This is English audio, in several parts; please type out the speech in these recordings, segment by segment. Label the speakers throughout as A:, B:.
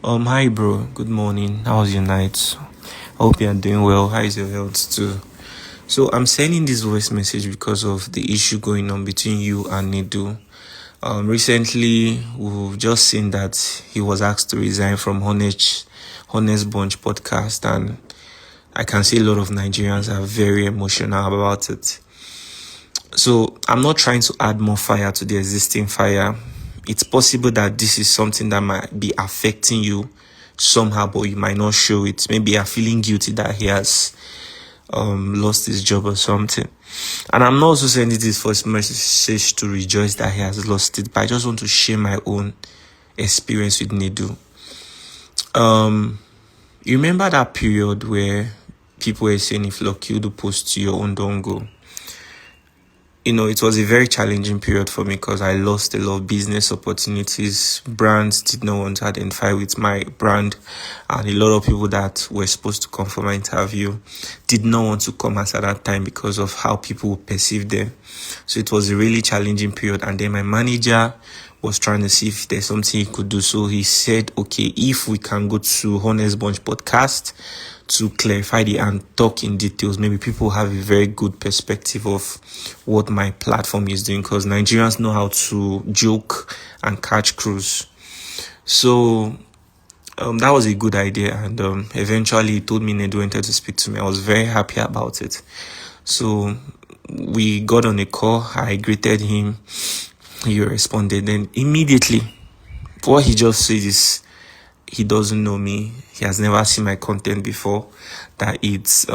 A: Hi bro, good morning. How was your night? I hope you are doing well. How is your health too? So I'm sending this voice message because of the issue going on between you and Nedu. Recently we've just seen that he was asked to resign from Honest Bunch podcast, and I can see a lot of Nigerians are very emotional about it. So I'm not trying to add more fire to the existing fire. It's possible that this is something that might be affecting you somehow, but you might not show it. Maybe you're feeling guilty that he has lost his job or something. And I'm not also sending this first message to rejoice that he has lost it, but I just want to share my own experience with Nedu. You remember that period where people were saying if Lucky Udu posts to your own, don't go? It was a very challenging period for me because I lost a lot of business opportunities. Brands did not want to identify with my brand, and a lot of people that were supposed to come for my interview did not want to come at that time because of how people perceived them. So it was a really challenging period. And then my manager was trying to see if there's something he could do. So he said, okay, if we can go to Honest Bunch podcast to clarify and talk in details, maybe people have a very good perspective of what my platform is doing, because Nigerians know how to joke and catch cruise. So that was a good idea, and eventually he told me Nedu wanted to speak to me. I was very happy about it. So we got on a call. I greeted him. He responded. Then immediately, what he just said is he doesn't know me. He has never seen my content before. That it's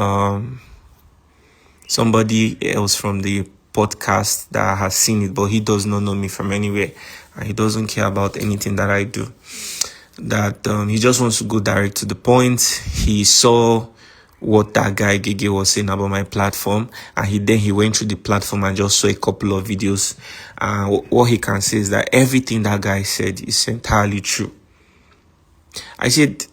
A: somebody else from the podcast that has seen it, but he does not know me from anywhere, and he doesn't care about anything that I do. That he just wants to go direct to the point. He saw what that guy GehGeh was saying about my platform, and he went through the platform and just saw a couple of videos. What he can say is that everything that guy said is entirely true. I said,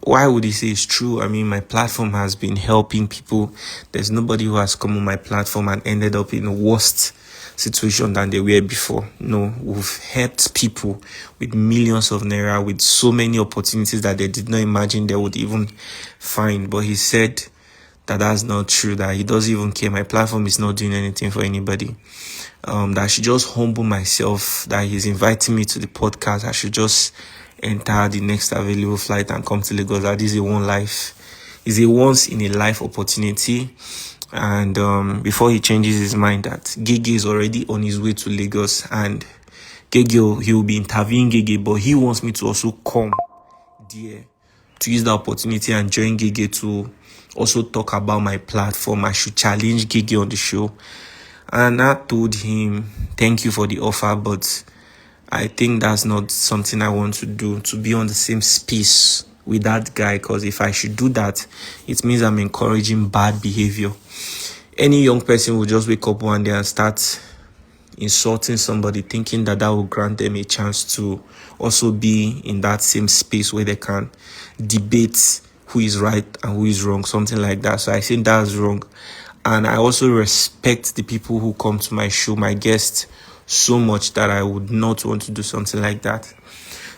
A: why would he say it's true? I mean, my platform has been helping people. There's nobody who has come on my platform and ended up in a worst situation than they were before. No, we've helped people with millions of naira, with so many opportunities that they did not imagine they would even find. But he said that that's not true, that he doesn't even care. My platform is not doing anything for anybody. That I should just humble myself, that he's inviting me to the podcast. I should just enter the next available flight and come to Lagos. That is is a once in a life opportunity. And before he changes his mind, that GehGeh is already on his way to Lagos, and GehGeh, he will be interviewing GehGeh, but he wants me to also come there to use the opportunity and join GehGeh to also talk about my platform. I should challenge GehGeh on the show. And I told him, thank you for the offer, but I think that's not something I want to do, to be on the same space with that guy, because if I should do that, it means I'm encouraging bad behavior. Any young person will just wake up one day and start insulting somebody, thinking that will grant them a chance to also be in that same space where they can debate who is right and who is wrong, something like that. So I think that's wrong. And I also respect the people who come to my show, my guests, so much that I would not want to do something like that.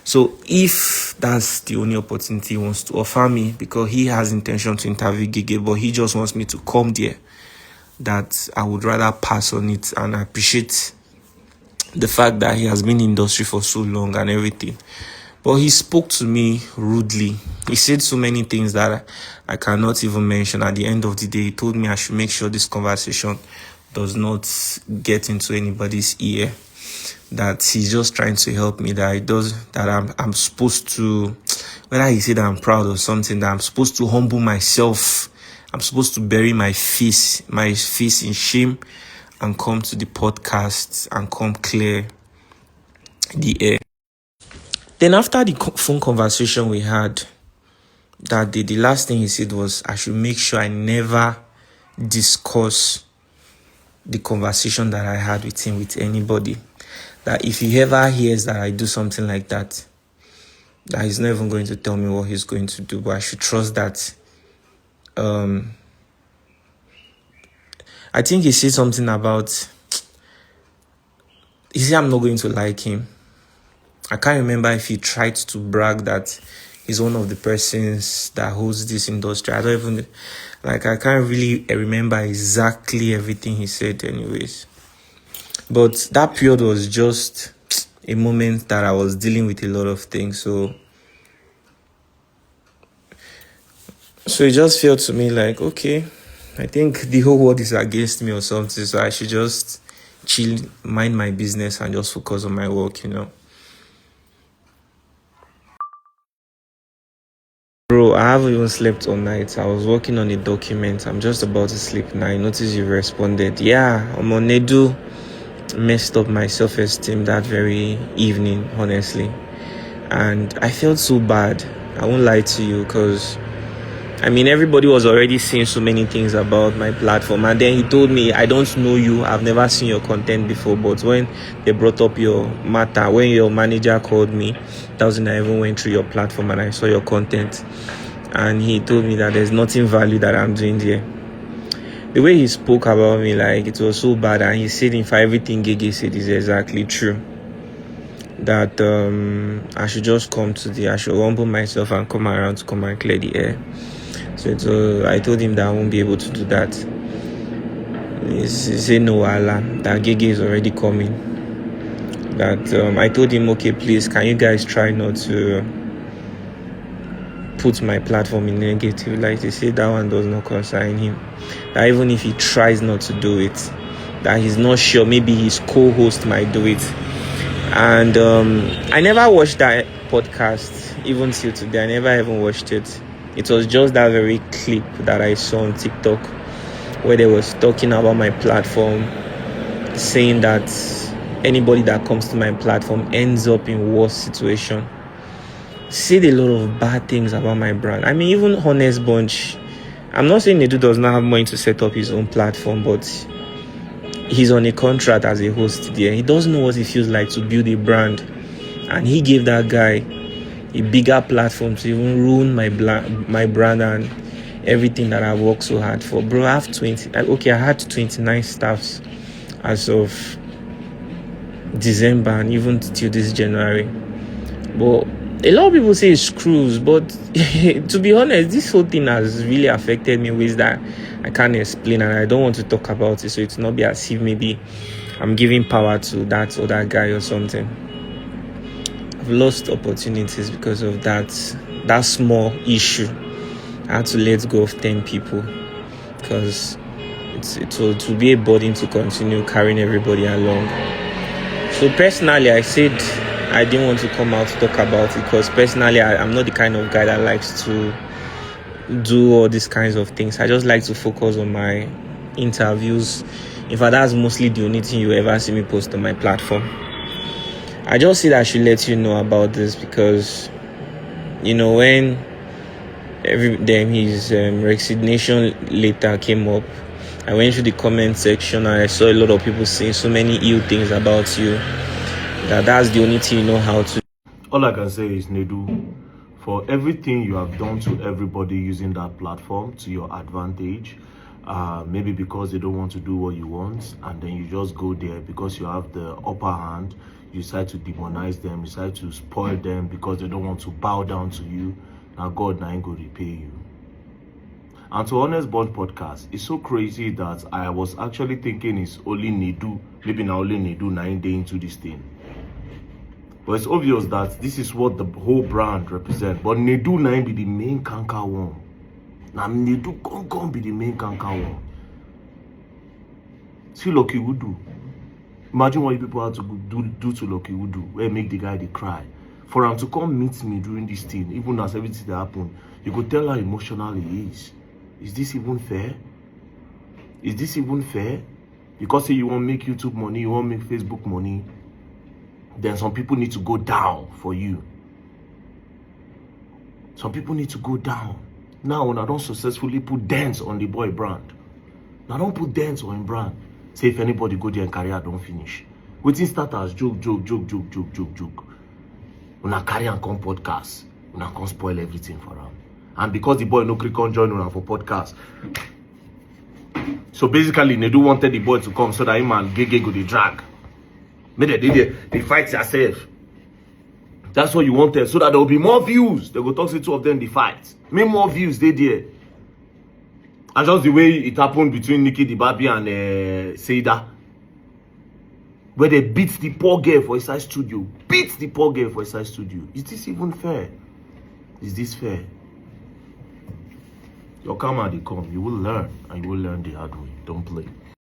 A: So if that's the only opportunity he wants to offer me, because he has intention to interview GehGeh, but he just wants me to come there, that I would rather pass on it. And I appreciate the fact that he has been in the industry for so long and everything. But he spoke to me rudely. He said so many things that I cannot even mention. At the end of the day, he told me I should make sure this conversation does not get into anybody's ear. That he's just trying to help me. That I'm supposed to, whether he said I'm proud or something, that I'm supposed to humble myself. I'm supposed to bury my face in shame, and come to the podcast and come clear the air. Then after the phone conversation we had that day, the last thing he said was I should make sure I never discuss the conversation that I had with him with anybody. That if he ever hears that I do something like that, that he's not even going to tell me what he's going to do, but I should trust that. I think he said something about, he said I'm not going to like him. I can't remember if he tried to brag that he's one of the persons that holds this industry. I don't even, I can't really remember exactly everything he said anyways. But that period was just a moment that I was dealing with a lot of things. So it just felt to me like, okay, I think the whole world is against me or something. So I should just chill, mind my business and just focus on my work, Bro, I haven't even slept all night. I was working on a document. I'm just about to sleep now. I noticed you responded. Yeah, I'm on Nedu. Messed up my self-esteem that very evening, honestly. And I felt so bad. I won't lie to you because everybody was already saying so many things about my platform. And then he told me, I don't know you. I've never seen your content before. But when they brought up your matter, when your manager called me, that was when I even went through your platform and I saw your content. And he told me that there's nothing value that I'm doing there. The way he spoke about me, like, it was so bad. And he said, in fact, everything GehGeh said is exactly true. That I should just I should humble myself and come around to come and clear the air. So I told him that I won't be able to do that. He said no, Allah, that GehGeh is already coming. That I told him, okay, please, can you guys try not to put my platform in negative light? He said that one does not concern him. That even if he tries not to do it, that he's not sure, maybe his co-host might do it. And I never watched that podcast, even till today. I never even watched it. It was just that very clip that I saw on TikTok where they was talking about my platform, saying that anybody that comes to my platform ends up in worse situation. Said a lot of bad things about my brand. Even Honest Bunch, I'm not saying Nedu does not have money to set up his own platform, but he's on a contract as a host there. He doesn't know what it feels like to build a brand. And he gave that guy a bigger platform to even ruin my brand and everything that I worked so hard for. Bro, I had 29 staffs as of December and even till this January. But a lot of people say it's screws, but to be honest, this whole thing has really affected me in ways that I can't explain, and I don't want to talk about it, so it's not be as if maybe I'm giving power to that or that guy or something. I've lost opportunities because of that small issue. I had to let go of 10 people because it will be a burden to continue carrying everybody along. So personally, I said I didn't want to come out to talk about it because personally, I'm not the kind of guy that likes to do all these kinds of things. I just like to focus on my interviews. In fact, that's mostly the only thing you ever see me post on my platform. I just said I should let you know about this because, when his resignation letter came up, I went through the comment section and I saw a lot of people saying so many ill things about you. That's the only thing you know how to.
B: All I can say is, Nedu, for everything you have done to everybody using that platform to your advantage, maybe because they don't want to do what you want, and then you just go there because you have the upper hand, you decide to demonize them, you decide to spoil them because they don't want to bow down to you. Now God now ain't going to repay you. And to Honest Bond podcast, it's so crazy that I was actually thinking it's only Nedu, maybe now only Nedu 9 days into this thing. But it's obvious that this is what the whole brand represents. But Nedu now be the main canker one. Now Nedu can't be the main canker one. See Lucky Udu. Imagine what you people had to do to Lucky Udu, where make the guy they cry. For him to come meet me during this thing, even as everything that happened, you could tell how emotional he is. Is this even fair? Is this even fair? Because say you want to make YouTube money, you want to make Facebook money, then some people need to go down for you. Some people need to go down. Now, when I don't successfully put dents on the boy brand, now don't put dents on him brand. Say if anybody go there and career don't finish. Waiting start as joke. When I carry and come podcast, when I come spoil everything for him. And because the boy no click on join for podcast. So basically, Nedu wanted the boy to come so that him and GehGeh go the drag. Maybe they fight yourself. That's what you wanted, so that there will be more views. They go talk to two of them, the fight. Make more views, they there. And just the way it happened between Nikki Dibabi and Seida, where they beat the poor girl for a side studio. Beat the poor girl for a side studio. Is this even fair? Is this fair? Your karma, they come. You will learn, and you will learn the hard way. Don't play.